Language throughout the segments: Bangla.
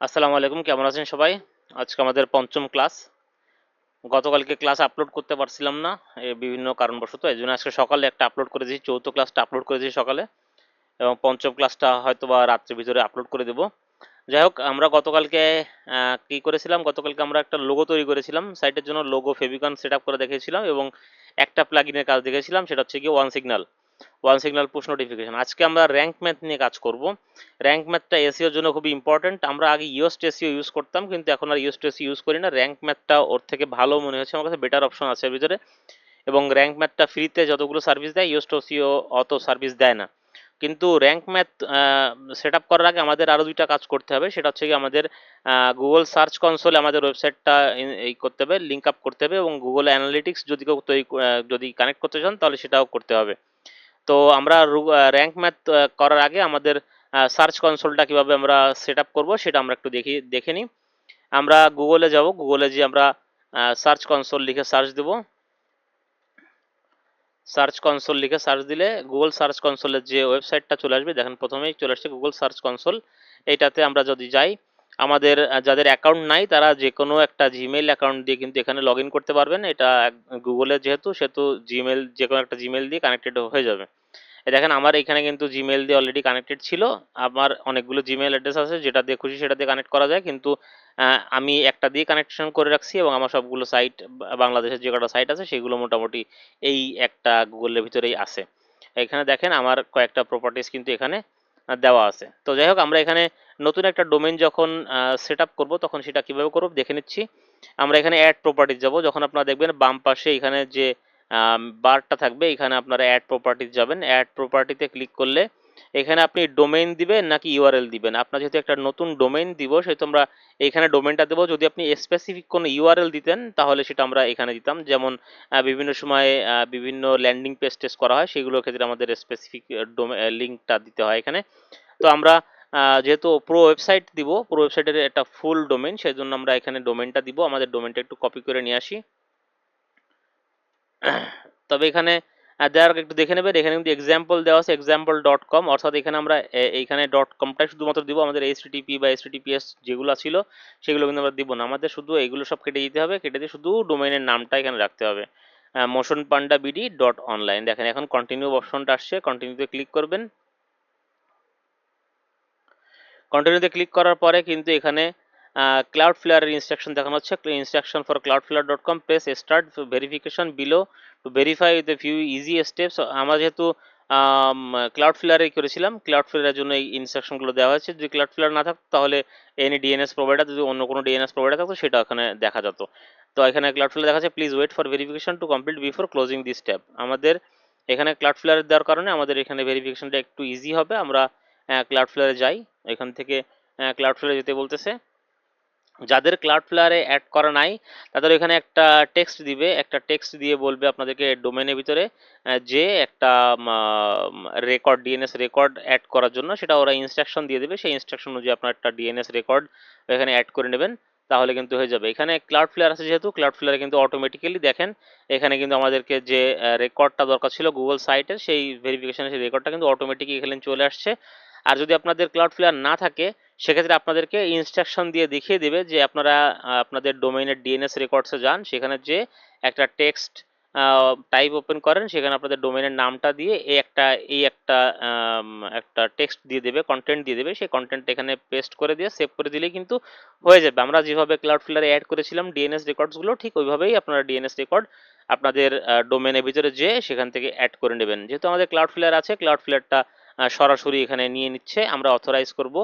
আসসালামু আলাইকুম, কেমন আছেন সবাই? আজকে আমাদের পঞ্চম ক্লাস। গতকালকে ক্লাস আপলোড করতে পারছিলাম না, বিভিন্ন কারণবশত। এই জন্য আজকে সকালে একটা আপলোড করেছি, চৌথ ক্লাসটা আপলোড করেছি সকালে, এবং পঞ্চম ক্লাসটা হয়তো বা রাত্রের ভিতরে আপলোড করে দেব। যাই হোক, আমরা গতকালকে কি করেছিলাম, গতকালকে আমরা একটা লোগো তৈরি করেছিলাম সাইটের জন্য, লোগো ফেভিকন সেট আপ করে দেখেছিলাম, এবং একটা প্লাগইনের কাজ দেখেছিলাম, সেটা হচ্ছে কি ওয়ান সিগন্যাল পুশ নোটিফিকেশন। আজকে আমরা র্যাঙ্ক ম্যাথ নিয়ে কাজ করব। র্যাঙ্ক ম্যাথটা এসইওর জন্য খুবই ইম্পর্টেন্ট। আমরা আগে ইওস্ট এসইও ইউজ করতাম, কিন্তু এখন আর ইওস্ট এসইও ইউজ করি না। র্যাঙ্ক ম্যাথটা ওর থেকে ভালো মনে হচ্ছে আমার কাছে, বেটার অপশন আছে এর ভিতরে। এবং র্যাঙ্ক ম্যাথটা ফ্রিতে যতগুলো সার্ভিস দেয়, ইওস্ট এসইও অত সার্ভিস দেয় না। কিন্তু র্যাঙ্ক ম্যাথ সেট আপ করার আগে আমাদের আরও দুইটা কাজ করতে হবে। সেটা হচ্ছে কি, আমাদের গুগল সার্চ কনসোলে আমাদের ওয়েবসাইটটা এই করতে হবে, লিঙ্ক আপ করতে হবে, এবং গুগল অ্যানালিটিক্স যদি কেউ যদি কানেক্ট করতে চান তাহলে সেটাও করতে হবে। তো আমরা র্যাঙ্ক ম্যাথ করার আগে আমাদের সার্চ কনসোলটা কিভাবে আমরা সেট আপ করবো সেটা আমরা একটু দেখে নিই। আমরা গুগলে যাব, গুগলে যে আমরা সার্চ কনসোল লিখে সার্চ দেব। সার্চ কনসোল লিখে সার্চ দিলে গুগল সার্চ কনসোলের যে ওয়েবসাইটটা চলে আসবে, দেখেন প্রথমেই চলে আসছে গুগল সার্চ কনসোল। এইটাতে আমরা যদি যাই, আমাদের যাদের অ্যাকাউন্ট নাই তারা যে কোনো একটা জিমেইল অ্যাকাউন্ট দিয়ে কিন্তু এখানে লগ ইন করতে পারবেন। এটা গুগলে যেহেতু, সেহেতু জিমেল, যে কোনো একটা জিমেল দিয়ে কানেক্টেড হয়ে যাবে। দেখেন আমার এখানে কিন্তু জিমেল দিয়ে অলরেডি কানেক্টেড ছিল। আমার অনেকগুলো জিমেল অ্যাড্রেস আছে, যেটা দিয়ে খুশি সেটা দিয়ে কানেক্ট করা যায়, কিন্তু আমি একটা দিয়ে কানেকশন করে রাখছি, এবং আমার সবগুলো সাইট, বাংলাদেশের যে কটা সাইট আছে সেগুলো মোটামুটি এই একটা গুগলের ভিতরেই আছে। এখানে দেখেন আমার কয়েকটা প্রপার্টিস কিন্তু এখানে দেওয়া আছে। তো যাই হোক, আমরা এখানে নতুন একটা ডোমেইন যখন সেট আপ করবো, তখন সেটা কিভাবে করবো দেখে নিচ্ছি। আমরা এখানে অ্যাড প্রপার্টিস যাব। যখন আপনারা দেখবেন বাম পাশে এখানে যে বারটা থাকবে, এখানে আপনারা অ্যাড প্রপার্টিস যাবেন। অ্যাড প্রপার্টিতে ক্লিক করলে এখানে আপনি ডোমেইন দিবেন নাকি ইউআরএল দিবেন। আপনার যেহেতু একটা নতুন ডোমেইন দিব, সেহেতু আমরা এখানে ডোমেইনটা দেবো। যদি আপনি স্পেসিফিক কোনো ইউআরএল দিতেন তাহলে সেটা আমরা এখানে দিতাম। যেমন বিভিন্ন সময় বিভিন্ন ল্যান্ডিং পেজ টেস্ট করা হয়, সেগুলোর ক্ষেত্রে আমাদের স্পেসিফিক লিঙ্কটা দিতে হয় এখানে। তো আমরা যেহেতু প্রো ওয়েবসাইট দিব, প্রো ওয়েবসাইটের একটা ফুল ডোমেইন, সেই জন্য আমরা এখানে ডোমেইনটা দিব। আমাদের ডোমেইনটা একটু কপি করে নিয়ে আসি। তবে এখানে দেওয়ার আগে একটু দেখে নেবেন, এখানে কিন্তু এক্সাম্পল দেওয়া আছে, example.com, অর্থাৎ এখানে আমরা এইখানে .comটাই শুধুমাত্র দিব। আমাদের HTTP বা HTTPS যেগুলো ছিল সেগুলো কিন্তু আমরা দিব না। আমাদের শুধু এগুলো সব কেটে দিতে হবে, কেটে দিয়ে শুধু ডোমেইনের নামটা এখানে রাখতে হবে, motionpandabd.online। দেখেন এখন কন্টিনিউ অপশনটা আসছে, কন্টিনিউতে ক্লিক করবেন। কন্টিনিউতে ক্লিক করার পরে কিন্তু এখানে ক্লাউডফ্লেয়ারের ইনস্ট্রাকশন দেখানো হচ্ছে। Instruction for cloudflare.com, press start verification below to verify with a few easy steps. আমরা যেহেতু ক্লাউডফ্লেয়ারে করেছিলাম, ক্লাউডফ্লেয়ারের জন্য এই ইনস্ট্রাকশনগুলো দেওয়া হয়েছে। যদি ক্লাউডফ্লেয়ার না থাকতো তাহলে এনি ডিএনএস প্রোভাইডার, যদি অন্য কোনো ডিএনএস প্রোভাইডার থাকতো সেটা এখানে দেখা যেত। তো এখানে ক্লাউডফ্লেয়ার দেখা যাচ্ছে, please wait for verification to complete before closing this tab. আমাদের এখানে ক্লাউডফ্লেয়ার দেওয়ার কারণে আমাদের এখানে ভেরিফিকেশনটা একটু ইজি হবে। আমরা ক্লাউডফ্লেয়ারে যাই, এখান থেকে ক্লাউডফ্লেয়ারে যেতে বলতেছে। যাদের ক্লাউডফ্লেয়ারে অ্যাড করা নাই তাদের এখানে একটা টেক্সট দিবে, একটা টেক্সট দিয়ে বলবে আপনাদেরকে ডোমেনের ভিতরে যে একটা রেকর্ড, ডিএনএস রেকর্ড অ্যাড করার জন্য, সেটা ওরা ইনস্ট্রাকশন দিয়ে দেবে। সেই ইনস্ট্রাকশন অনুযায়ী আপনার একটা ডিএনএস রেকর্ড এখানে অ্যাড করে নেবেন, তাহলে কিন্তু হয়ে যাবে। এখানে ক্লাউডফ্লেয়ার আছে যেহেতু, ক্লাউডফ্লেয়ারে কিন্তু অটোমেটিক্যালি দেখেন এখানে কিন্তু আমাদেরকে যে রেকর্ডটা দরকার ছিল গুগল সাইটের, সেই ভেরিফিকেশনের সেই রেকর্ডটা কিন্তু অটোমেটিক এখানে চলে আসছে। আর যদি আপনাদের ক্লাউডফ্লেয়ার না থাকে, সেক্ষেত্রে আপনাদেরকে ইনস্ট্রাকশন দিয়ে দেখিয়ে দেবে যে আপনারা আপনাদের ডোমেইনের ডিএনএস রেকর্ডসে যান, সেখানে যে একটা টেক্সট টাইপ ওপেন করেন, সেখানে আপনাদের ডোমেইনের নামটা দিয়ে এই একটা একটা টেক্সট দিয়ে দেবে, কন্টেন্ট দিয়ে দেবে। সেই কন্টেন্ট এখানে পেস্ট করে দিয়ে সেভ করে দিলেই কিন্তু হয়ে যাবে। আমরা যেভাবে ক্লাউডফ্লেয়ারে অ্যাড করেছিলাম ডিএনএস রেকর্ডসগুলো, ঠিক ওইভাবেই আপনারা ডিএনএস রেকর্ড আপনাদের ডোমেনের ভিতরে যেয়ে সেখান থেকে অ্যাড করে নেবেন। যেহেতু আমাদের ক্লাউডফ্লেয়ার আছে, ক্লাউডফ্লেয়ারটা সরাসরি এখানে নিয়ে নিচ্ছে। আমরা অথরাইজ করব,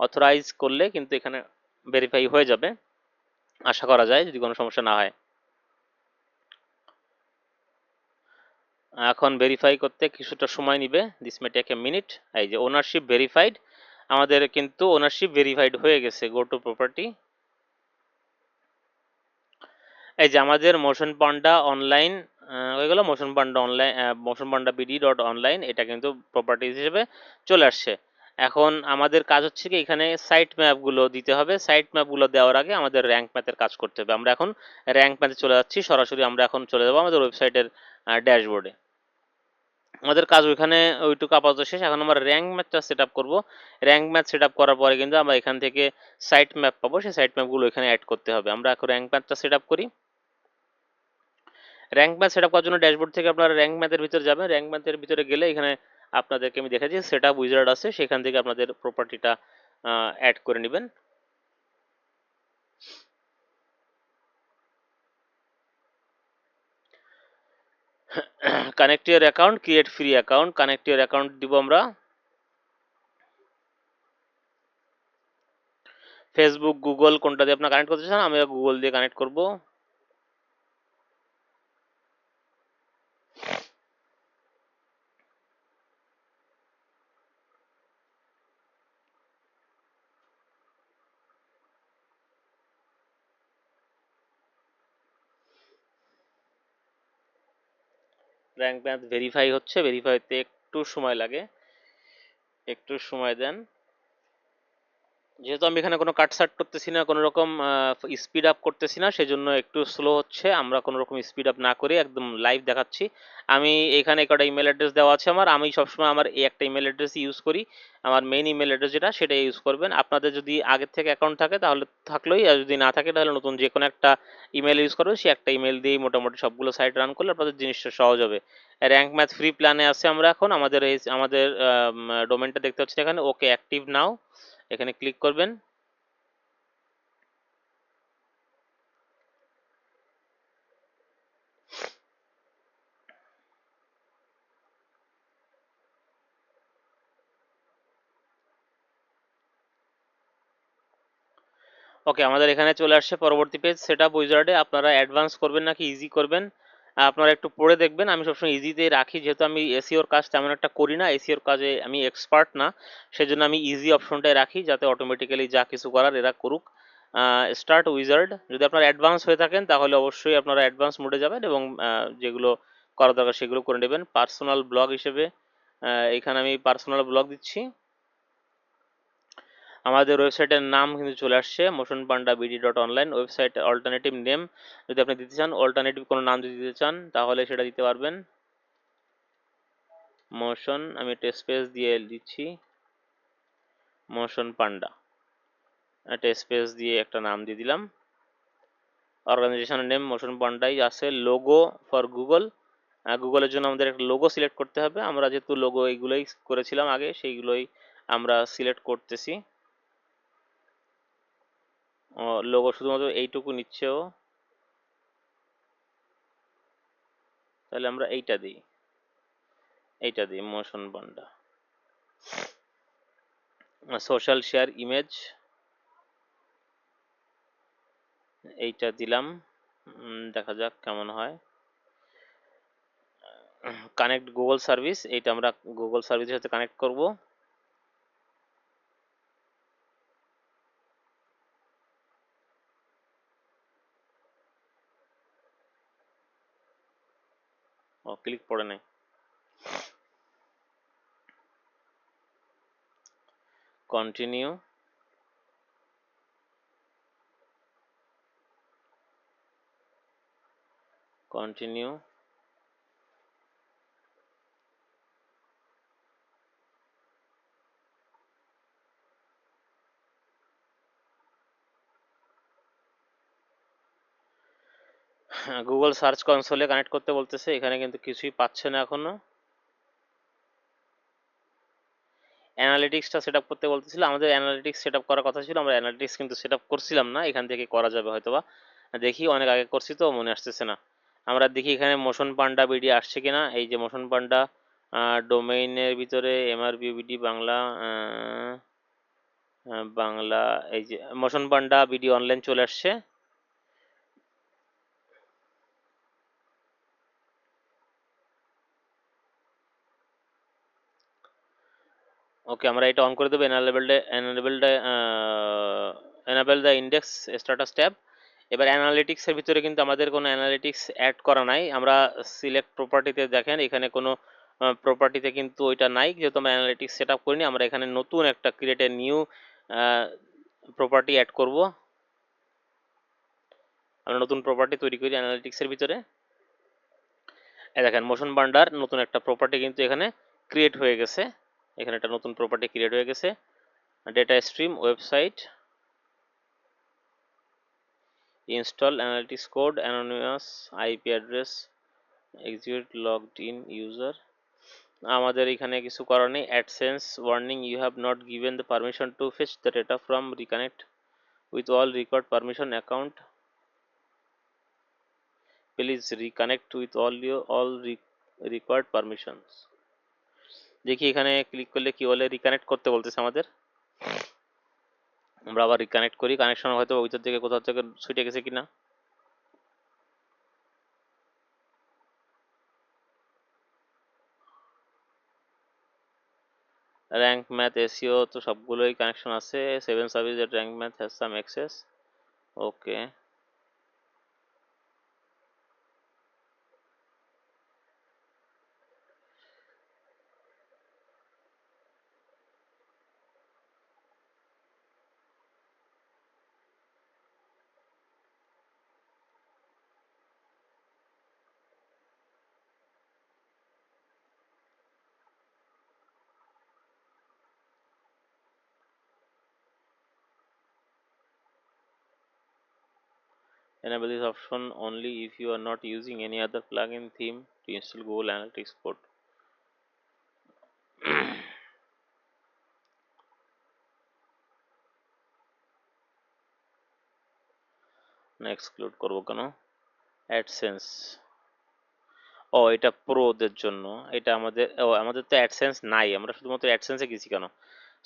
অথরাইজ করলে কিন্তু এখানে ভেরিফাই হয়ে যাবে, আশা করা যায়, যদি কোনো সমস্যা না হয়। এখন ভেরিফাই করতে কিছুটা সময় নিবে, this may take a minute. এই যে ওনারশিপ ভেরিফাইড, আমাদের কিন্তু ওনারশিপ ভেরিফাইড হয়ে গেছে। গো টু প্রপার্টি, এই যে আমাদের মোশন পান্ডা অনলাইন হয়ে গেল, মোশন পান্ডা অনলাইন, মোশন পান্ডা বিডি ডট অনলাইন, এটা কিন্তু প্রপার্টিজ হিসেবে চলে আসছে। এখন আমাদের কাজ হচ্ছে কি, এখানে সাইট ম্যাপগুলো দিতে হবে। সাইট ম্যাপগুলো দেওয়ার আগে আমাদের র্যাঙ্ক ম্যাথের কাজ করতে হবে। আমরা এখন র্যাঙ্ক ম্যাথে চলে যাচ্ছি সরাসরি। আমরা এখন চলে যাবো আমাদের ওয়েবসাইটের ড্যাশবোর্ডে। আমাদের কাজ ওইখানে ওইটুকু আপাতত শেষ। এখন আমরা র্যাঙ্ক ম্যাথটা সেট আপ করবো। র্যাঙ্ক ম্যাথ সেট আপ করার পরে কিন্তু আমরা এখান থেকে সাইট ম্যাপ পাবো, সেই সাইট ম্যাপগুলো এখানে অ্যাড করতে হবে। আমরা এখন র্যাঙ্ক ম্যাথটা সেট আপ করি। র্যাঙ্ক ম্যাথ সেট আপ করার জন্য ড্যাশবোর্ড থেকে আপনারা র্যাঙ্ক ম্যাথের ভিতরে যাবেন। র্যাঙ্ক ম্যাথের ভিতরে গেলে এখানে আপনাদেরকে আমি দেখাচ্ছি সেট আপ উইজার্ড আছে, সেখান থেকে আপনাদের প্রপার্টিটা অ্যাড করে নেবেন। Connect your account, create free account, connect your account দিব আমরা। ফেসবুক, গুগল কোনটা দিয়ে আপনারা কানেক্ট করতে চান, আমি গুগল দিয়ে কানেক্ট করব। র্যাঙ্ক ম্যাথ ভেরিফাই হচ্ছে, ভেরিফাই হতে একটু সময় লাগে, একটু সময় দেন। যেহেতু আমি এখানে কোনো কাটসাট করতেছি না, কোনো রকম স্পিড আপ করতেছি না, সেজন্য একটু স্লো হচ্ছে। আমরা কোনো রকম স্পিড আপ না করে একদম লাইভ দেখাচ্ছি। আমি এখানে কটা ইমেল অ্যাড্রেস দেওয়া আছে আমার, আমি সবসময় আমার এই একটা ইমেল অ্যাড্রেস ইউজ করি, আমার মেইন ইমেল অ্যাড্রেস যেটা সেটা ইউজ করবেন। আপনাদের যদি আগের থেকে অ্যাকাউন্ট থাকে তাহলে থাকলোই, আর যদি না থাকে তাহলে নতুন যে কোনো একটা ইমেল ইউজ করবেন, সেই একটা ইমেল দিয়েই মোটামুটি সবগুলো সাইট রান করলে আপনাদের জিনিসটা সহজ হবে। র্যাঙ্ক ম্যাথ ফ্রি প্ল্যানে আছে আমরা এখন। আমাদের এই আমাদের ডোমেনটা দেখতে পাচ্ছেন এখানে, ওকে অ্যাক্টিভ নাও, এখানে ক্লিক করবেন। ওকে, আমাদের এখানে চলে আসছে পরবর্তী পেজ সেট আপ উইজার্ডে। আপনারা অ্যাডভান্স করবেন নাকি ইজি করবেন আপনারা একটু পড়ে দেখবেন। আমি সবসময় ইজিতে রাখি, যেহেতু আমি এসিওর কাজ তেমন একটা করি না, এসিওর কাজে আমি এক্সপার্ট না, সেজন্য আমি ইজি অপশনটাই রাখি যাতে অটোমেটিক্যালি যা কিছু করার এরা করুক। স্টার্ট উইজার্ড, যদি আপনারা অ্যাডভান্স হয়ে থাকেন তাহলে অবশ্যই আপনারা অ্যাডভান্স মোডে যাবেন এবং যেগুলো করা দরকার সেগুলো করে নেবেন। পার্সোনাল ব্লগ হিসেবে এখানে আমি পার্সোনাল ব্লগ দিচ্ছি। আমাদের ওয়েবসাইটের নাম কিন্তু চলে আসছে motionpanda.bd.online। ওয়েবসাইট অল্টারনেটিভ নেম যদি আপনি দিতে চান, অল্টারনেটিভ কোনো নাম যদি দিতে চান তাহলে সেটা দিতে পারবেন। মোশন, আমি একটা স্পেস দিয়ে দিচ্ছি, মোশন পান্ডা, একটা স্পেস দিয়ে একটা নাম দিয়ে দিলাম। অর্গানাইজেশনের নেম মোশন পান্ডাই আছে। লোগো ফর গুগল, গুগলের জন্য আমাদের একটা লোগো সিলেক্ট করতে হবে। আমরা যেহেতু লোগো এইগুলোই করেছিলাম আগে, সেইগুলোই আমরা সিলেক্ট করতেছি। লোগো শুধুমাত্র এইটুকু নিচ্ছে ও, তাহলে আমরা এইটা দিই মোশন পান্ডা। সোশ্যাল শেয়ার ইমেজ এইটা দিলাম, দেখা যাক কেমন হয়। কানেক্ট গুগল সার্ভিস, এইটা আমরা গুগল সার্ভিসের সাথে কানেক্ট করব। ও ক্লিক পড়ে নাই। Continue, continue. গুগল সার্চ কনসোলে কানেক্ট করতে বলতেছে, এখানে কিন্তু কিছুই পাচ্ছে না এখনো। অ্যানালিটিক্সটা সেট আপ করতে বলতেছিল, আমাদের অ্যানালিটিক্স সেট আপ করার কথা ছিল, আমরা অ্যানালিটিক্স কিন্তু সেট আপ করছিলাম না, এখান থেকে করা যাবে হয়তোবা, দেখি অনেক আগে করছি তো মনে আসতেছে না। আমরা দেখি এখানে মোশন পান্ডা বিডি আসছে কিনা। এই যে মোশন পান্ডা ডোমেইনের ভিতরে এমআরবি বিডি বাংলা, বাংলা, এই যে মোশন পান্ডা বিডি অনলাইন চলে আসছে। ওকে, আমরা এটা অন করে দেবো, enable the index status tab. এবার অ্যানালিটিক্সের ভিতরে কিন্তু আমাদের কোনো অ্যানালিটিক্স অ্যাড করা নাই। আমরা সিলেক্ট প্রপার্টিতে দেখেন এখানে কোনো প্রপার্টিতে কিন্তু ওইটা নাই, যেহেতু আমরা অ্যানালিটিক্স সেট আপ করিনি। আমরা এখানে নতুন একটা create a new property add করব। আমরা নতুন প্রপার্টি তৈরি করি অ্যানালিটিক্সের ভিতরে। এই দেখেন মোশন বান্ডার নতুন একটা প্রপার্টি কিন্তু এখানে ক্রিয়েট হয়ে গেছে, এখানে একটা নতুন প্রপার্টি ক্রিয়েট হয়ে গেছে। Data stream, website, install analytics code, anonymous IP address, execute logged in user. আমাদের এখানে কিছু করার নেই। AdSense warning, you have not given the permission to fetch the data from reconnect with all required permission account, please reconnect with all required permissions. দেখি এখানে ক্লিক করলে কি বলে, রিকানেক্ট করতে বলতেছে আমাদের। আমরা আবার রিকানেক্ট করি, কানেকশন হয়তো ভিতর থেকে কোথাও থেকে ছুটে গেছে কিনা। র্যাঙ্ক ম্যাথ, এসইও তো সবগুলোই কানেকশন আছে। 7 service at rank math has some access, okay. Enable this option only if you are not using any other plugin theme to install Google Analytics code. না এক্সক্লুড করবো কেন? অ্যাডসেন্স, ও এটা প্রোদের জন্য, এটা আমাদের তো অ্যাডসেন্স নাই, আমরা শুধুমাত্র অ্যাডসেন্সে গেছি কেন,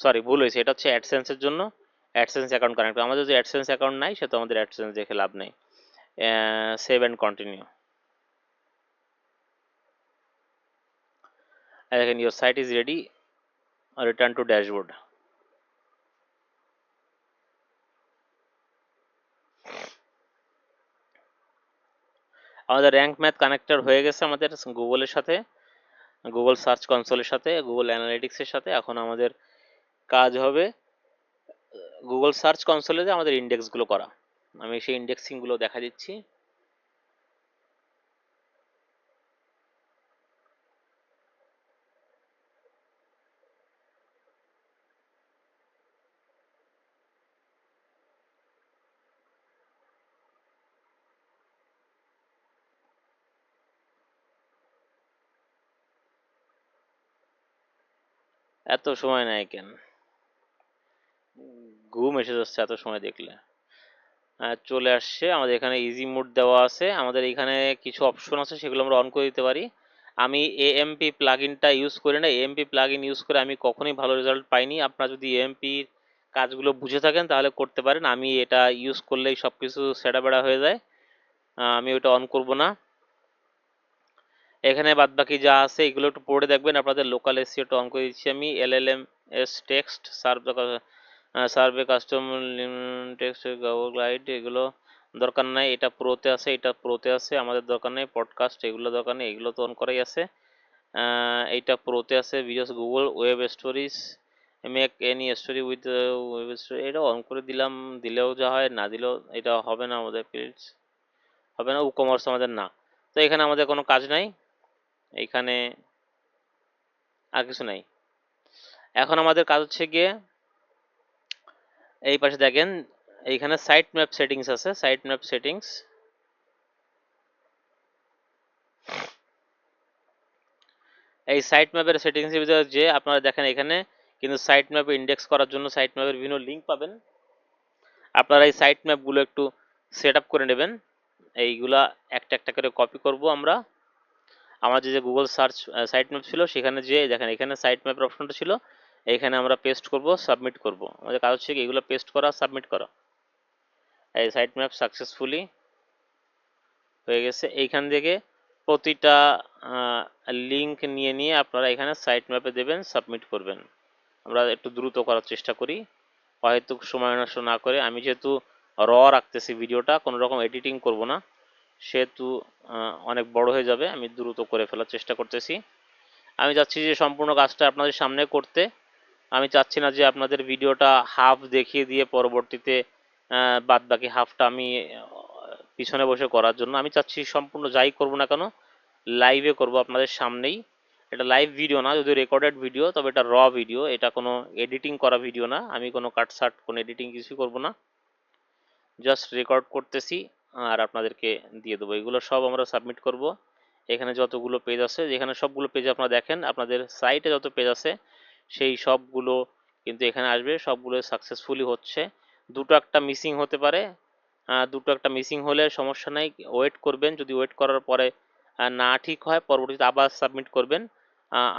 সরি ভুল হয়েছে, এটা হচ্ছে অ্যাডসেন্সের জন্য। অ্যাডসেন্স অ্যাকাউন্ট কানেক্ট, আমাদের যে অ্যাডসেন্স অ্যাকাউন্ট নাই সে তো আমাদের অ্যাডসেন্স দেখে লাভ নেই। Save and continue. দেখেন your site is ready, return to dashboard. আমাদের র্যাঙ্ক ম্যাথ কানেক্টর হয়ে গেছে আমাদের গুগলের সাথে, গুগল সার্চ কনসোলের সাথে, গুগল অ্যানালিটিক্সের সাথে। এখন আমাদের কাজ হবে গুগল সার্চ কনসোলে যে আমাদের ইন্ডেক্সগুলো করা। আমি সেই ইন্ডেক্সিংগুলো দেখা দিচ্ছি। এত সময় নেয় কেন, ঘুম এসে যাচ্ছে এত সময় দেখলে। চলে আসছে আমাদের এখানে ইজি মোড দেওয়া আছে, আমাদের এখানে কিছু অপশন আছে সেগুলো আমরা অন করে দিতে পারি। আমি এএমপি প্লাগইনটা ইউজ করি না, এএমপি প্লাগইন ইউজ করে আমি কখনোই ভালো রেজাল্ট পাইনি। আপনারা যদি এএমপির কাজগুলো বুঝে থাকেন তাহলে করতে পারেন, আমি এটা ইউজ করলেই সব কিছু সেটাবেড়া হয়ে যায়, আমি ওটা অন করব না। এখানে বাদবাকি যা আছে এগুলো একটু পড়ে দেখবেন। আপনাদের লোকাল এসইওটা অন করে দিচ্ছি আমি, LLM S text survey custom text guide, এগুলো দরকার নাই। এটা প্রোতে আছে, এটা প্রোতে আছে, আমাদের দরকার নেই। পডকাস্ট এগুলো দরকার নেই, এগুলো তো অন করাই আছে। এইটা প্রোতে আছে। Videos, Google web stories, make any story with web story, এটা অন করে দিলাম, দিলেও যা হয় না দিলেও এটা হবে না আমাদের, প্লিজ হবে না। কমার্স আমাদের না, তো এখানে আমাদের কোনো কাজ নাই, এইখানে আর কিছু নাই। এখন আমাদের কাজ হচ্ছে গিয়ে এই পাশে দেখেন এইখানে সাইট ম্যাপ সেটিংস আছে, সাইট ম্যাপ সেটিংস। এই সাইট ম্যাপের সেটিংস এর ভিতরে যে আপনারা দেখেন এখানে কিন্তু সাইট ম্যাপ ইন্ডেক্স করার জন্য সাইট ম্যাপের বিভিন্ন লিঙ্ক পাবেন। আপনারা এই সাইট ম্যাপগুলো একটু সেট আপ করে নেবেন। এইগুলা একটা একটা করে কপি করব আমরা। আমাদের যে গুগল সার্চ সাইট ম্যাপ ছিল সেখানে যে দেখেন এখানে সাইট ম্যাপের অপশনটা ছিল, এইখানে আমরা পেস্ট করব, সাবমিট করব। আমাদের কাজ হচ্ছে এগুলো পেস্ট করা, সাবমিট করা। এই সাইট ম্যাপ সাকসেসফুলি হয়ে গেছে। এইখান থেকে প্রতিটা লিঙ্ক নিয়ে নিয়ে আপনারা এখানে সাইট ম্যাপে দেবেন, সাবমিট করবেন। আমরা একটু দ্রুত করার চেষ্টা করি, হয়তো সময় নষ্ট না করে। আমি যেহেতু রাখতেছি ভিডিওটা, কোনো রকম এডিটিং করব না, সেহেতু অনেক বড় হয়ে যাবে, আমি দ্রুত করে ফেলার চেষ্টা করতেছি। আমি চাচ্ছি যে সম্পূর্ণ কাজটা আপনাদের সামনে করতে, আমি চাচ্ছি না যে আপনাদের ভিডিওটা হাফ দেখিয়ে দিয়ে পরবর্তীতে বাদ বাকি হাফটা আমি পিছনে বসে করার জন্য। আমি চাচ্ছি সম্পূর্ণ যাই করব না কেন লাইভে করব আপনাদের সামনেই। এটা লাইভ ভিডিও না, যদিও রেকর্ডেড ভিডিও, তবে এটা র ভিডিও, এটা কোনো এডিটিং করা ভিডিও না। আমি কোনো কাটসাট কোনো এডিটিং কিছুই করব না, জাস্ট রেকর্ড করতেছি আর আপনাদেরকে দিয়ে দেবো। এগুলো সব আমরা সাবমিট করব। এখানে যতগুলো পেজ আছে, যেখানে সবগুলো পেজ আপনারা দেখেন, আপনাদের সাইটে যত পেজ আছে সেই সবগুলো কিন্তু এখানে আসবে, সবগুলো সাকসেসফুলি হচ্ছে। দুটো একটা মিসিং হতে পারে, দুটো একটা মিসিং হলে সমস্যা নাই, ওয়েট করবেন। যদি ওয়েট করার পরে না ঠিক হয়, পরবর্তীতে আবার সাবমিট করবেন।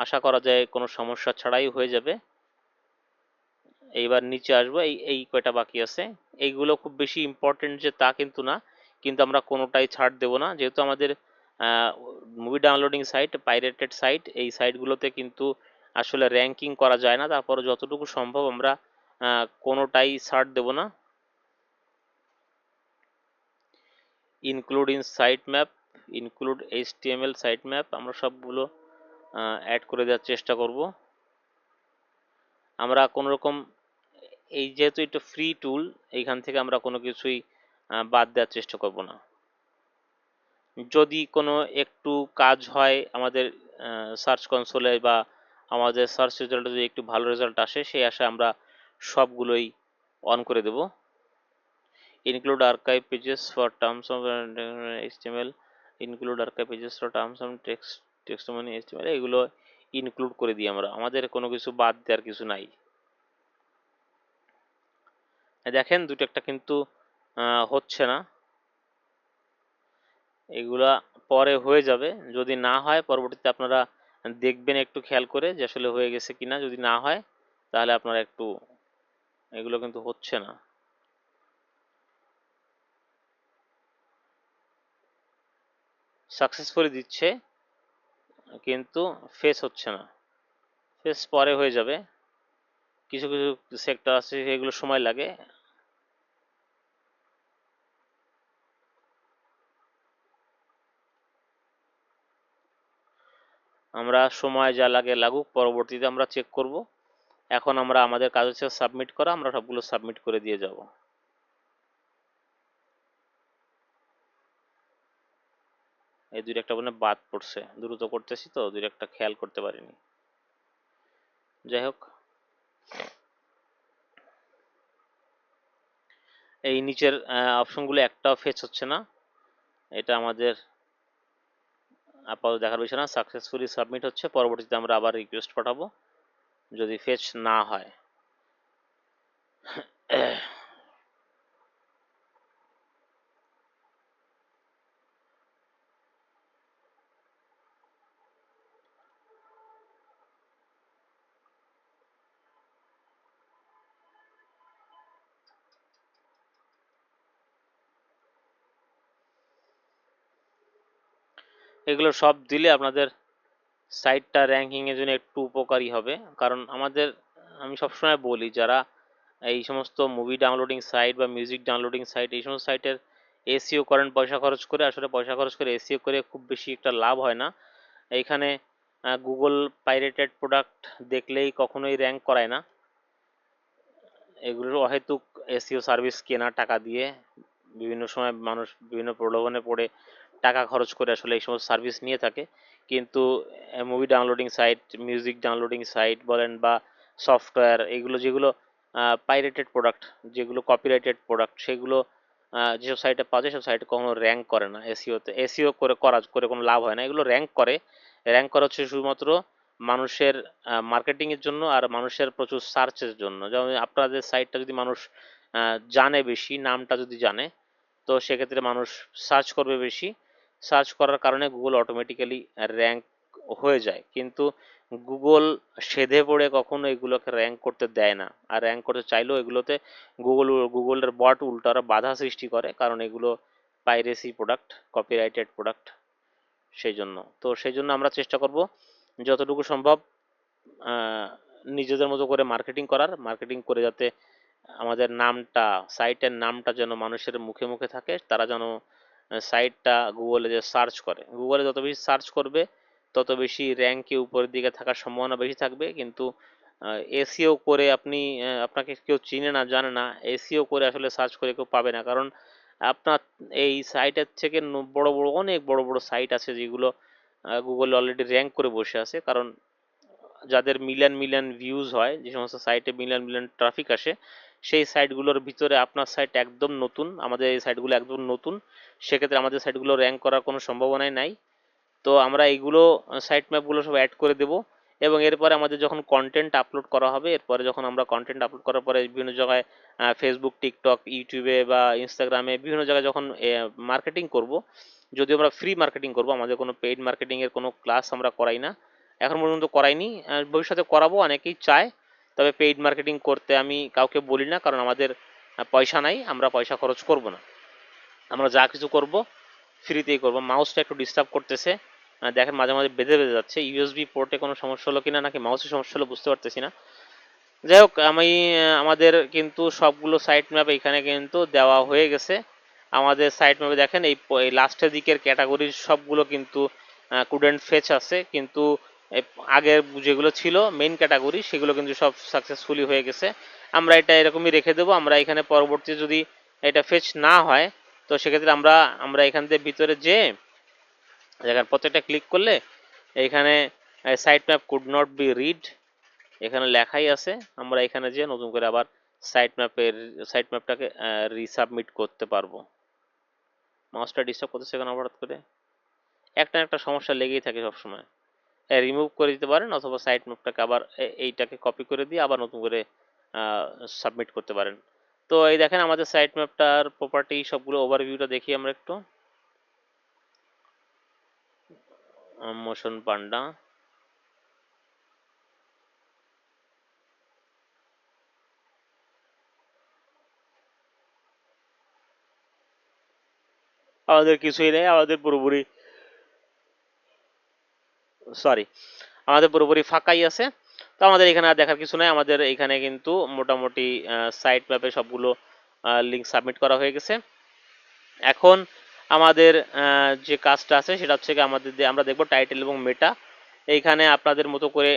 আশা করা যায় কোনো সমস্যা ছাড়াই হয়ে যাবে। এইবার নিচে আসবো, এই এই কয়টা বাকি আছে। এইগুলো খুব বেশি ইম্পর্টেন্ট যে তা কিন্তু না, কিন্তু আমরা কোনোটাই ছাড় দেব না, যেহেতু আমাদের movie downloading site pirated site, এই সাইটগুলোতে কিন্তু আসলে র্যাঙ্কিং করা যায় না। তারপরে যতটুকু সম্ভব আমরা কোনোটাই ছাড় দেব না। Include in site map, include HTML site map, আমরা সবগুলো অ্যাড করে দেওয়ার চেষ্টা করব। আমরা কোনো রকম, এই যেহেতু এটা ফ্রি টুল, এইখান থেকে আমরা কোনো কিছুই বাদ দেওয়ার চেষ্টা করব না। যদি কোনো একটু কাজ হয় আমাদের সার্চ কনসোলে বা আমাদের সার্চ রেজাল্টে যদি একটু ভালো রেজাল্ট আসে, সেই আশায় আমরা সবগুলোই অন করে দেব। Include archive pages for terms of HTML, include archive pages for terms of taxonomy HTML, এগুলো ইনক্লুড করে দিই আমরা, আমাদের কোনো কিছু বাদ দেওয়ার কিছু নাই। দেখেন দুটো একটা কিন্তু হচ্ছে না, এগুলা পরে হয়ে যাবে। যদি না হয় পরবর্তীতে আপনারা দেখবেন একটু খেয়াল করে যে আসলে হয়ে গেছে কিনা। যদি না হয় তাহলে আপনারা একটু, এগুলো কিন্তু হচ্ছে না। সাকসেসফুলি দিচ্ছে কিন্তু ফেস হচ্ছে না, ফেস পরে হয়ে যাবে। কিছু কিছু সেক্টর আছে সেগুলো সময় লাগে। আমরা সময় যা লাগে লাগুক, পরবর্তীতে আমরা চেক করব। এখন আমরা, আমাদের কাজ হচ্ছে সাবমিট করা, আমরা সবগুলো সাবমিট করে দিয়ে যাব। এই দুই একটা মানে বাদ পড়ছে, দ্রুত করতেছি তো দুই একটা খেয়াল করতে পারিনি। যাই হোক, এই নিচের অপশনগুলো একটাও ফেচ হচ্ছে না, এটা আমাদের আপাতত দেখার বিষয় না। সাকসেসফুলি সাবমিট হচ্ছে, পরবর্তীতে আমরা আবার রিকোয়েস্ট পাঠাবো যদি ফেচ না হয়। এগুলো সব দিলে আপনাদের সাইটটা র্যাঙ্কিং এর জন্য একটু উপকারী হবে। কারণ আমাদের, আমি সবসময় বলি, যারা এই সমস্ত মুভি ডাউনলোডিং সাইট বা মিউজিক ডাউনলোডিং সাইট, এই সমস্ত সাইটের এসইও করেন পয়সা খরচ করে, আসলে পয়সা খরচ করে এসইও করে খুব বেশি একটা লাভ হয় না। এইখানে গুগল পাইরেটেড প্রোডাক্ট দেখলেই কখনোই র্যাঙ্ক করায় না। এগুলোর অহেতুক এসইও সার্ভিস কেনা টাকা দিয়ে, বিভিন্ন সময় মানুষ বিভিন্ন প্রলোভনে পড়ে টাকা খরচ করে আসলে এই সমস্ত সার্ভিস নিয়ে থাকে। কিন্তু movie downloading site, music downloading site বলেন বা সফটওয়্যার, এগুলো যেগুলো পাইরেটেড প্রোডাক্ট, যেগুলো কপিরাইটেড প্রোডাক্ট, সেগুলো যেসব সাইটে পাওয়া যায় সেসব সাইটে কখনো র্যাঙ্ক করে না। এসইওতে এসইও করে কোনো লাভ হয় না। এগুলো র্যাঙ্ক করে, র্যাঙ্ক করা হচ্ছে শুধুমাত্র মানুষের মার্কেটিং এর জন্য আর মানুষের প্রচুর সার্চের জন্য। যেমন আপনাদের সাইটটা যদি মানুষ জানে বেশি, নামটা যদি জানে, তো সেক্ষেত্রে মানুষ সার্চ করবে বেশি। সার্চ করার কারণে গুগল অটোমেটিক্যালি র্যাঙ্ক হয়ে যায়। কিন্তু গুগল সেধে পড়ে কখনো এগুলোকে র্যাঙ্ক করতে দেয় না, আর র্যাঙ্ক করতে চাইলেও এগুলোতে গুগলের বট উল্টো আরো বাধা সৃষ্টি করে, কারণ এগুলো পাইরেসি প্রোডাক্ট, কপিরাইটেড প্রোডাক্ট। সেই জন্য আমরা চেষ্টা করব যতটুকু সম্ভব নিজেদের মতো করে মার্কেটিং করে যাতে আমাদের নামটা, সাইটের নামটা যেন মানুষের মুখে মুখে থাকে, তারা যেন সাইটটা গুগলে যে সার্চ করে, গুগলে যত বেশি সার্চ করবে তত বেশি র্যাঙ্কে উপরের দিকে থাকার সম্ভাবনা বেশি থাকবে। কিন্তু এসিও করে আপনি, আপনাকে কেউ চিনে না জানে না, এসিও করে আসলে সার্চ করে কেউ পাবে না। কারণ আপনার এই সাইটের থেকে বড় বড় অনেক বড় বড় সাইট আছে যেগুলো গুগল অলরেডি র্যাঙ্ক করে বসে আছে, কারণ যাদের মিলিয়ন মিলিয়ন ভিউজ হয়, যে সমস্ত সাইটে মিলিয়ন মিলিয়ন ট্রাফিক আসে, সেই সাইটগুলোর ভিতরে আপনার সাইট একদম নতুন, আমাদের এই সাইটগুলো একদম নতুন, সেক্ষেত্রে আমাদের সাইটগুলো র্যাঙ্ক করার কোনো সম্ভাবনাই নাই। তো আমরা এইগুলো সাইট ম্যাপগুলো সব অ্যাড করে দেবো, এবং এরপরে আমাদের যখন কন্টেন্ট আপলোড করা হবে, এরপরে যখন আমরা কন্টেন্ট আপলোড করার পরে বিভিন্ন জায়গায় ফেসবুক, টিকটক, ইউটিউবে বা ইনস্টাগ্রামে বিভিন্ন জায়গায় যখন মার্কেটিং করব, যদি আমরা ফ্রি মার্কেটিং করব, আমাদের কোনো পেইড মার্কেটিংয়ের কোনো ক্লাস আমরা করাই না, এখন পর্যন্ত করাইনি, ভবিষ্যতে করাবো, অনেকেই চায়, তবে পেইড মার্কেটিং করতে আমি কাউকে বলি না, কারণ আমাদের পয়সা নাই, আমরা পয়সা খরচ করব না, আমরা যা কিছু করব ফ্রিতেই করব। মাউসটা একটু ডিস্টার্ব করতেছে, দেখেন মাঝে মাঝে বেঁধে বেঁধে যাচ্ছে, ইউএসবি পোর্টে কোনো সমস্যা হলো কিনা নাকি মাউসের সমস্যা হলো বুঝতে পারতেছি না। যাই হোক, আমি আমাদের কিন্তু সবগুলো সাইট ম্যাপ এখানে কিন্তু দেওয়া হয়ে গেছে। আমাদের সাইট ম্যাপে দেখেন এই লাস্টের দিকের ক্যাটাগরির সবগুলো কিন্তু কুডেন্ট ফেচ আছে, কিন্তু আগের যেগুলো ছিল মেইন ক্যাটাগরি সেগুলো কিন্তু সব সাকসেসফুলি হয়ে গেছে। আমরা এটা এরকমই রেখে দেবো, আমরা এখানে পরবর্তী যদি এটা ফেচ না হয়, তো সেক্ষেত্রে আমরা আমরা এখান থেকে ভিতরে যে জায়গার প্রত্যেকটা ক্লিক করলে এইখানে site map could not be read এখানে লেখাই আছে, আমরা এখানে যে নতুন করে আবার সাইট ম্যাপটাকে রিসাবমিট করতে পারবো। মাউসটা ডিস্টার্ব করতেছে কেন হঠাৎ করে, একটা একটা সমস্যা লেগেই থাকে সবসময়। রিমুভ করে দিতে পারেন, অথবা সাইট ম্যাপটাকে আবার এইটাকে কপি করে দিয়ে আবার নতুন করে সাবমিট করতে পারেন। তো এই দেখেন আমাদের সাইট ম্যাপটার প্রপার্টি সবগুলো ওভারভিউটা দেখি আমরা একটু। মোশন পান্ডা, আমাদের কিছুই নেই, আমাদের পুরোপুরি ফাঁকাই আছে। তো আমাদের এখানে আর দেখার কিছু নাই, আমাদের এখানে কিন্তু মোটামুটি সাইট ম্যাপে সবগুলো লিঙ্ক সাবমিট করা হয়ে গেছে। এখন আমাদের যে কাজটা আছে সেটা হচ্ছে আমাদের আমরা দেখবো টাইটেল এবং মেটা। এইখানে আপনাদের মতো করে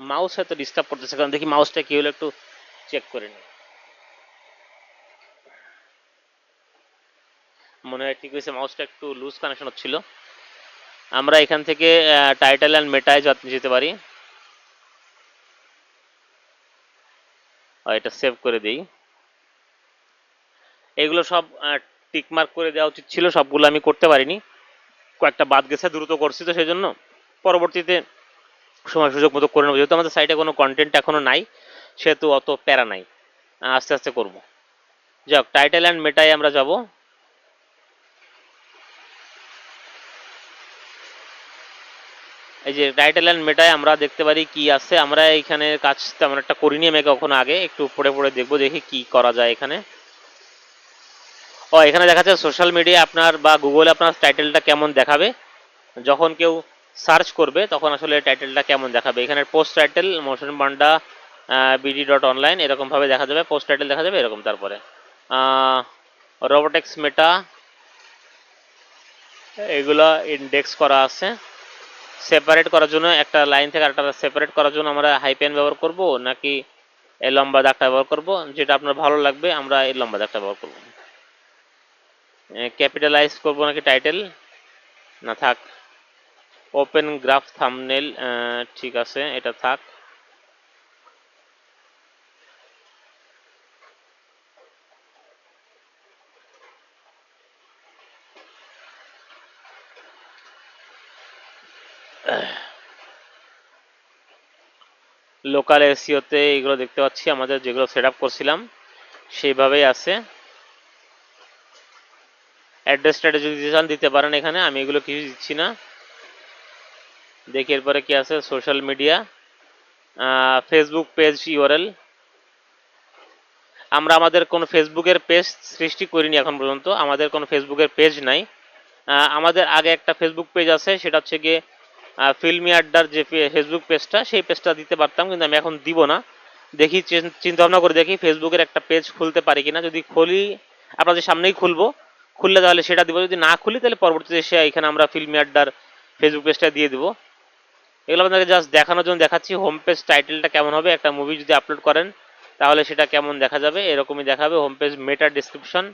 মাউস হয়তো ডিস্টার্ব করতেছে, কারণ দেখি মাউসটা কি হলো একটু চেক করে নিই। মনে হয় ঠিক হয়েছে, মাউসটা একটু লুজ কানেকশন হচ্ছিল। আমরা এখান থেকে টাইটেল অ্যান্ড মেটায় যেতে পারি, এটা সেভ করে দিই। এগুলো সব টিক মার্ক করে দেওয়া উচিত ছিল, সবগুলো আমি করতে পারিনি, কয়েকটা বাদ গেছে, দ্রুত করছি তো সেই জন্য, পরবর্তীতে সময় সুযোগ মতো করে নেবো, যেহেতু আমাদের সাইটে কোনো কন্টেন্ট এখনো নাই সেহেতু অত প্যারা নাই, আস্তে আস্তে করব। যাক, টাইটেল অ্যান্ড মেটায় আমরা যাব। এই যে টাইটেল অ্যান্ড মেটায় আমরা দেখতে পারি কি আছে, আমরা এখানে কাজ তেমন একটা করিনি আমি কখনো আগে, একটু পড়ে পড়ে দেখবো, দেখি কি করা যায় এখানে। ও, এখানে দেখা যাচ্ছে সোশ্যাল মিডিয়া আপনার বা গুগলে আপনার টাইটেলটা কেমন দেখাবে, যখন কেউ সার্চ করবে তখন আসলে টাইটেলটা কেমন দেখাবে। এখানে পোস্ট টাইটেল মোশন পান্ডা bd.online এরকমভাবে দেখা যাবে, পোস্ট টাইটেল দেখা যাবে এরকম। তারপরে রোবোটিক্স মেটা এগুলো ইন্ডেক্স করা আছে, সেপারেট করার জন্য একটা লাইন থেকে আরেকটা সেপারেট করার জন্য আমরা হাইপেন ব্যবহার করব নাকি এই লম্বা দাগটা ব্যবহার করব, যেটা আপনার ভালো লাগবে, আমরা এই লম্বা দাগটা ব্যবহার করব। ক্যাপিটালাইজ করব নাকি টাইটেল, না থাক, ওপেন গ্রাফ থাম্বনেল, ঠিক আছে এটা থাক। লোকাল এসইওতে এগুলো দেখতে পাচ্ছি আমাদের যেগুলো সেট আপ করছিলাম সেইভাবেই আছে। অ্যাড্রেস স্ট্র্যাটেজি যদি চান দিতে পারেন এখানে, আমি এগুলো কিছু দিচ্ছি না। দেখি এরপরে কি আছে, social media, Facebook page URL. আমরা আমাদের কোনো ফেসবুকের পেজ সৃষ্টি করিনি এখন পর্যন্ত, আমাদের কোনো ফেসবুকের পেজ নাই। আমাদের আগে একটা ফেসবুক পেজ আছে, সেটা হচ্ছে গিয়ে ফিল্মি আড্ডার যে ফেসবুক পেজটা, সেই পেজটা দিতে পারতাম, কিন্তু আমি এখন দিব না। দেখি চিন্তা ভাবনা করে দেখি ফেসবুকের একটা পেজ খুলতে পারি কিনা, যদি খুলি আপনাদের সামনেই খুলবো, খুললে তাহলে সেটা দিব, যদি না খুলি তাহলে পরবর্তীতে এসে এখানে আমরা ফিল্মি আড্ডার ফেসবুক পেজটা দিয়ে দেবো। এগুলো আপনাকে জাস্ট দেখানোর জন্য দেখাচ্ছি। হোম পেজ টাইটেলটা কেমন হবে, একটা মুভি যদি আপলোড করেন তাহলে সেটা কেমন দেখা যাবে, এরকমই দেখাবে। হোম পেজ মেটা ডিসক্রিপশন,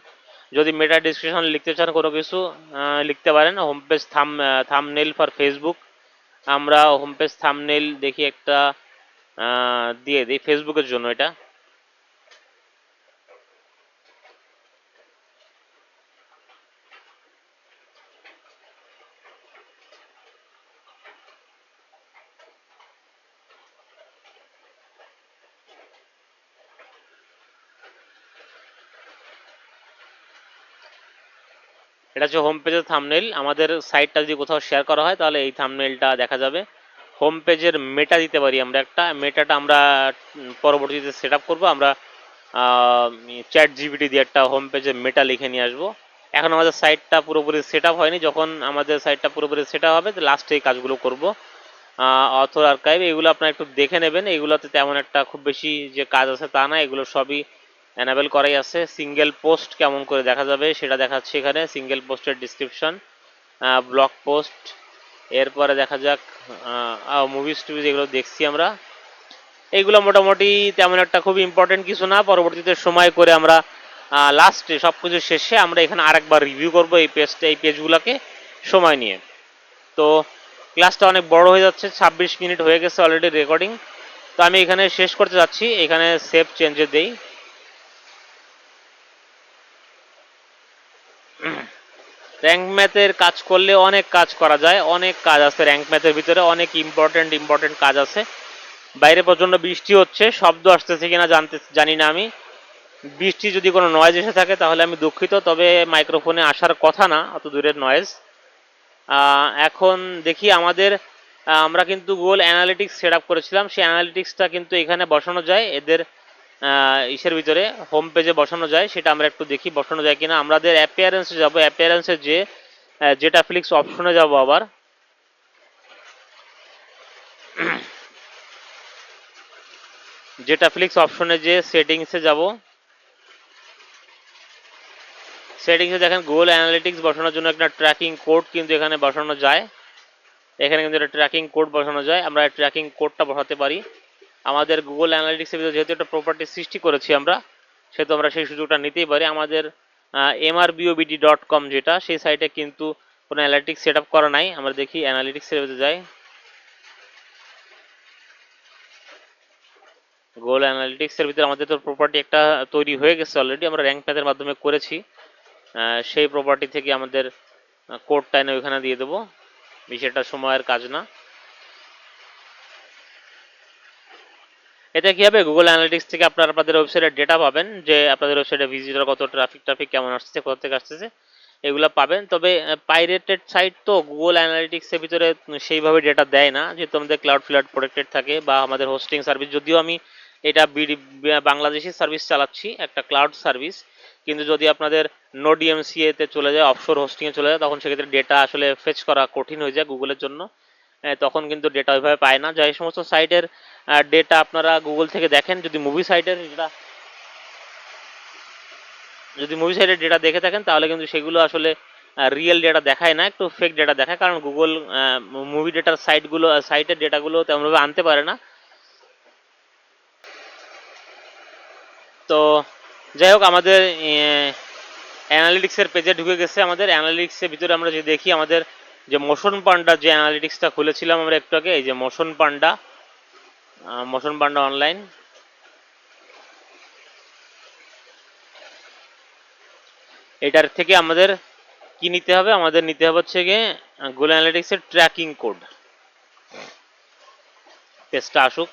যদি মেটা ডিসক্রিপশন লিখতে চান কোনো কিছু লিখতে পারেন। Home page thumbnail for Facebook, আমরা হোম পেজ থাম্বনেল দেখি একটা দিয়ে দিই ফেসবুকের জন্য। এটা এটা হচ্ছে হোম পেজের থাম্বনেল। আমাদের সাইটটা যদি কোথাও শেয়ার করা হয় তাহলে এই থাম্বনেলটা দেখা যাবে। হোম পেজের মেটা দিতে পারি আমরা একটা, মেটাটা আমরা পরবর্তীতে সেট আপ করবো। আমরা চ্যাট জিপিটি দিয়ে একটা হোম পেজের মেটা লিখে নিয়ে আসবো। এখন আমাদের সাইটটা পুরোপুরি সেট আপ হয়নি, যখন আমাদের সাইটটা পুরোপুরি সেট আপ হবে লাস্টে এই কাজগুলো করবো। অথর আর্কাইভ এগুলো আপনারা একটু দেখে নেবেন, এগুলোতে তেমন একটা খুব বেশি যে কাজ আছে তা না, এগুলো সবই এনাবেল করাই আছে। সিঙ্গেল পোস্ট কেমন করে দেখা যাবে সেটা দেখাচ্ছে এখানে, সিঙ্গেল পোস্টের ডিসক্রিপশন, ব্লগ পোস্ট, এরপরে দেখা যাক মুভিজ টুভিজ এগুলো দেখছি আমরা। এইগুলো মোটামুটি তেমন একটা খুব ইম্পর্টেন্ট কিছু না, পরবর্তীতে সময় করে আমরা লাস্টে সব কিছু শেষে আমরা এখানে আরেকবার রিভিউ করব এই পেজগুলোকে সময় নিয়ে। তো ক্লাসটা অনেক বড় হয়ে যাচ্ছে, 26 মিনিট হয়ে গেছে অলরেডি রেকর্ডিং। তো আমি এখানে শেষ করতে যাচ্ছি, এখানে সেভ চেঞ্জে দেই। র্যাঙ্ক ম্যাথের কাজ করলে অনেক কাজ করা যায়, অনেক কাজ আছে র্যাঙ্ক ম্যাথের ভিতরে, অনেক ইম্পর্টেন্ট কাজ আছে। বাইরে প্রচণ্ড বৃষ্টি হচ্ছে, শব্দ আসতেছে কিনা জানি না আমি। বৃষ্টি যদি কোনো নয়েজ এসে থাকে তাহলে আমি দুঃখিত, তবে মাইক্রোফোনে আসার কথা না অত দূরের নয়েজ। এখন দেখি আমাদের আমরা কিন্তু গুগল অ্যানালিটিক্স সেট আপ করেছিলাম, সেই অ্যানালিটিক্সটা কিন্তু এখানে বসানো যায় এদের ইসের ভিতরে, হোম পেজে বসানো যায়। সেটা আমরা একটু দেখি বসানো যায় কিনা। আমাদের অ্যাপিয়ারেন্সে যাবো, অ্যাপিয়ারেন্সে যে যেটা ফ্লিক্স অপশনে যাব, আবার যেটা ফ্লিক্স অপশনে যে সেটিংসে যাব, সেটিংসে দেখেন গুগল অ্যানালিটিক্স বসানোর জন্য একটা ট্র্যাকিং কোড কিন্তু এখানে বসানো যায়। এখানে কিন্তু একটা ট্র্যাকিং কোড বসানো যায়, আমরা ট্র্যাকিং কোডটা বসাতে পারি। আমাদের গুগল অ্যানালিটিক্সের ভিতরে যেহেতু একটা প্রপার্টি সৃষ্টি করেছি আমরা, সেহেতু আমরা সেই সুযোগটা নিতেই পারি। আমাদের mrbobd.com যেটা, সেই সাইটে কিন্তু কোনো অ্যানালিটিক্স সেট আপ করা নাই। আমরা দেখি অ্যানালিটিক্সের ভিতরে যাই, গুগল অ্যানালিটিক্সের ভিতরে আমাদের তো প্রপার্টি একটা তৈরি হয়ে গেছে অলরেডি, আমরা র্যাঙ্ক ম্যাথের মাধ্যমে করেছি। সেই প্রপার্টি থেকে আমাদের কোডটা এনে ওইখানে দিয়ে দেবো, বিষয়টা সময়ের কাজ না। এটা কি হবে, গুগল অ্যানালিটিক্স থেকে আপনারা আপনাদের ওয়েবসাইটের ডেটা পাবেন, যে আপনাদের ওয়েবসাইটে ভিজিটর কত, ট্রাফিক কেমন আসছে, কোথা থেকে আসতেছে, এগুলো পাবেন। তবে পাইরেটেড সাইট তো গুগল অ্যানালিটিক্সের ভিতরে সেইভাবে ডেটা দেয় না, যেহেতু আমাদের ক্লাউড ফ্লাড প্রোটেক্টেড থাকে, বা আমাদের হোস্টিং সার্ভিস, যদিও আমি এটা বাংলাদেশি সার্ভিস চালাচ্ছি, একটা ক্লাউড সার্ভিস, কিন্তু যদি আপনাদের নোড ডিএমসিএতে চলে যায়, অফশোর হোস্টিংয়ে চলে যায়, তখন সেক্ষেত্রে ডেটা আসলে ফেচ করা কঠিন হয়ে যায় গুগলের জন্য। তখন কিন্তু ডেটা ওইভাবে পায় না। যে সমস্ত সাইটের ডেটা আপনারা গুগল থেকে দেখেন, যদি মুভি সাইটের ডেটা দেখে থাকেন তাহলে কিন্তু সেগুলো আসলে রিয়েল ডেটা দেখায় না, একটু ফেক ডেটা দেখায়, কারণ গুগল মুভি ডেটার সাইটের ডেটাগুলো তেমনভাবে আনতে পারে না। তো যাই হোক, আমাদের অ্যানালিটিক্সের পেজে ঢুকে গেছে। আমাদের অ্যানালিটিক্সের ভিতরে আমরা যে দেখি, আমাদের যে মোশন পান্ডা যে অ্যানালিটিক্সটা খুলেছিলাম আমরা একটু আগে, এই যে মোশন পান্ডা অনলাইন, এটার থেকে আমাদের কি নিতে হবে, আমাদের নিতে হবে হচ্ছে গিয়ে গুগল অ্যানালিটিক্সের ট্র্যাকিং কোড। পেজটা আসুক,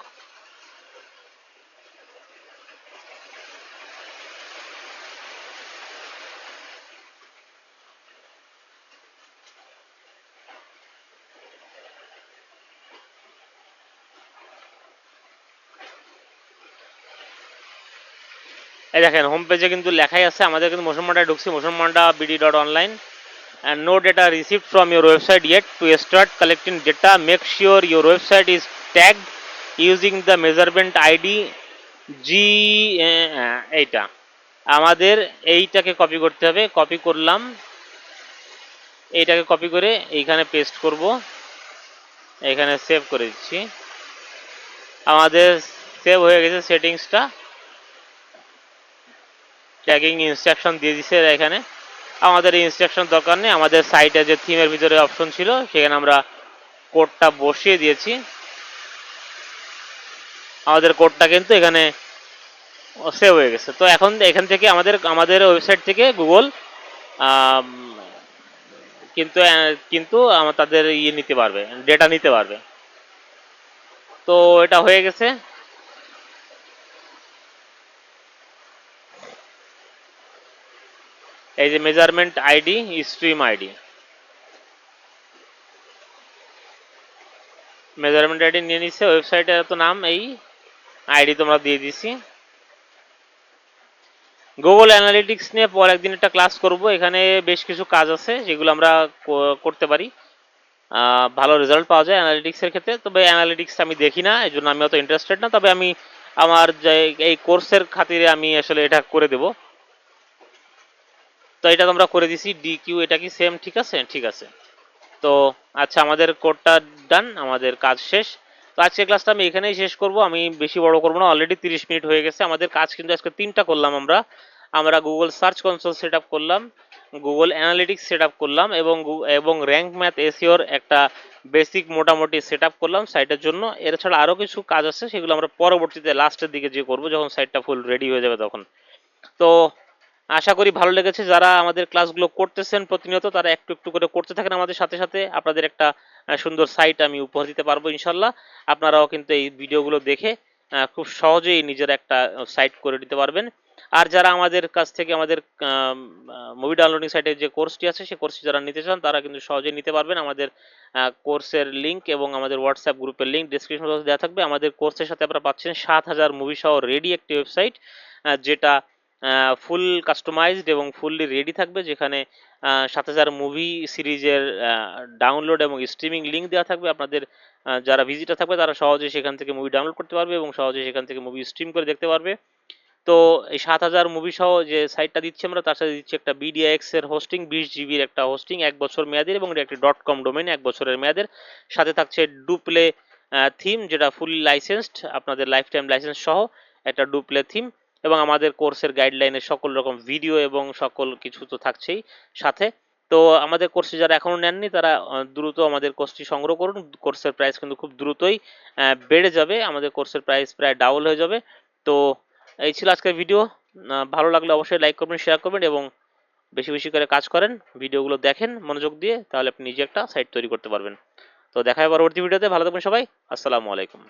এই দেখেন হোম পেজে কিন্তু লেখাই আছে। আমাদের কিন্তু মোশন পান্ডায় ঢুকছি, motion panda bd.online, and no data received from your website yet. To start collecting data, make sure your website is tagged using the measurement id g, এইটা আমাদের এইটাকে কপি করতে হবে। কপি করলাম, এইটাকে কপি করে এইখানে পেস্ট করব, এখানে সেভ করে দিচ্ছি। আমাদের সেভ হয়ে গেছে সেটিংসটা। ট্যাগিং ইনস্ট্রাকশন দিয়ে দিছে এখানে। আমাদের ইনস্ট্রাকশন দরকার নেই, আমাদের সাইটে যে থিমের ভিতরে অপশন ছিল সেখানে আমরা কোডটা বসিয়ে দিয়েছি। আমাদের কোডটা কিন্তু এখানে সেভ হয়ে গেছে। তো এখন এখান থেকে আমাদের ওয়েবসাইট থেকে গুগল কিন্তু কিন্তু তাদের ইয়ে নিতে পারবে, ডেটা নিতে পারবে। তো এটা হয়ে গেছে। এই যে measurement ID, stream ID, measurement ID নিয়ে নিচ্ছে, ওয়েবসাইটের তো নাম এই আইডি তোমরা দিয়ে দিছি। গুগল অ্যানালিটিক্স নিয়ে পর একদিন একটা ক্লাস করব। এখানে বেশ কিছু কাজ আছে যেগুলো আমরা করতে পারি, ভালো রেজাল্ট পাওয়া যায় অ্যানালিটিক্সের ক্ষেত্রে। তবে অ্যানালিটিক্স আমি দেখি না, এই জন্য আমি অত ইন্টারেস্টেড না। তবে আমি আমার যে এই কোর্সের খাতিরে আমি আসলে এটা করে দেব। তো এটা তোমরা করে দিছি ডিকিউ, এটা কি সেম? ঠিক আছে, ঠিক আছে। তো আচ্ছা, আমাদের কোডটা ডান, আমাদের কাজ শেষ। তো আজকে ক্লাসটা আমি এখানেই শেষ করব, আমি বেশি বড় করব না, অলরেডি 30 মিনিট হয়ে গেছে। আমাদের কাজ কিন্তু আজকে 3টা করলাম আমরা। আমরা Google search console set up করলাম, গুগল অ্যানালিটিক্স সেট আপ করলাম, এবং র্যাঙ্ক ম্যাথ এসিওর একটা বেসিক মোটামুটি সেট আপ করলাম সাইটের জন্য। এছাড়া আরও কিছু কাজ আছে, সেগুলো আমরা পরবর্তীতে লাস্টের দিকে যে করব, যখন সাইটটা ফুল রেডি হয়ে যাবে তখন। তো আশা করি ভালো লেগেছে। যারা আমাদের ক্লাসগুলো করতেছেন প্রতিনিয়ত, তারা একটু একটু করে করতে থাকেন আমাদের সাথে সাথে, আপনাদের একটা সুন্দর সাইট আমি উপহার দিতে পারবো ইনশাল্লাহ। আপনারাও কিন্তু এই ভিডিওগুলো দেখে খুব সহজেই নিজের একটা সাইট করে নিতে পারবেন। আর যারা আমাদের কাছ থেকে আমাদের মুভি ডাউনলোডিং সাইটের যে কোর্সটি আছে, সেই কোর্সটি যারা নিতে চান তারা কিন্তু সহজেই নিতে পারবেন। আমাদের কোর্সের লিঙ্ক এবং আমাদের হোয়াটসঅ্যাপ গ্রুপের লিঙ্ক ডিসক্রিপশন বক্সে দেওয়া থাকবে। আমাদের কোর্সের সাথে আপনারা পাচ্ছেন 7000 মুভি সহ রেডি একটি ওয়েবসাইট, যেটা ফুল কাস্টমাইজড এবং ফুললি রেডি থাকবে, যেখানে 7000 মুভি সিরিজের ডাউনলোড এবং স্ট্রিমিং লিঙ্ক দেওয়া থাকবে। আপনাদের যারা ভিজিটার থাকবে তারা সহজে সেখান থেকে মুভি ডাউনলোড করতে পারবে এবং সহজে সেখান থেকে মুভি স্ট্রিম করে দেখতে পারবে। তো এই 7000 মুভি সহ যে সাইটটা দিচ্ছি আমরা, তার সাথে দিচ্ছি একটা বিডিআইএক্স এর হোস্টিং, 20 জিবির একটা হোস্টিং 1 বছর মেয়াদের, এবং একটি .com ডোমেইন 1 বছরের মেয়াদের। সাথে থাকছে ডুপ্লে থিম, যেটা ফুলি লাইসেন্সড, আপনাদের লাইফ টাইম লাইসেন্স সহ একটা ডুপ্লে থিম, এবং আমাদের কোর্সের গাইডলাইনের সকল রকম ভিডিও এবং সকল কিছু তো থাকছেই সাথে। তো আমাদের কোর্সে যারা এখনো নেননি তারা দ্রুত আমাদের কোর্সটি সংগ্রহ করুন। কোর্সের প্রাইস কিন্তু খুব দ্রুতই বেড়ে যাবে, আমাদের কোর্সের প্রাইস প্রায় ডাবল হয়ে যাবে। তো এই ছিল আজকের ভিডিও। ভালো লাগলে অবশ্যই লাইক করবেন, শেয়ার করবেন এবং বেশি বেশি করে কাজ করেন, ভিডিওগুলো দেখেন মনোযোগ দিয়ে, তাহলে আপনি নিজে একটা সাইট তৈরি করতে পারবেন। তো দেখা হবে পরবর্তী ভিডিওতে। ভালো থাকবেন সবাই, আসসালামু আলাইকুম।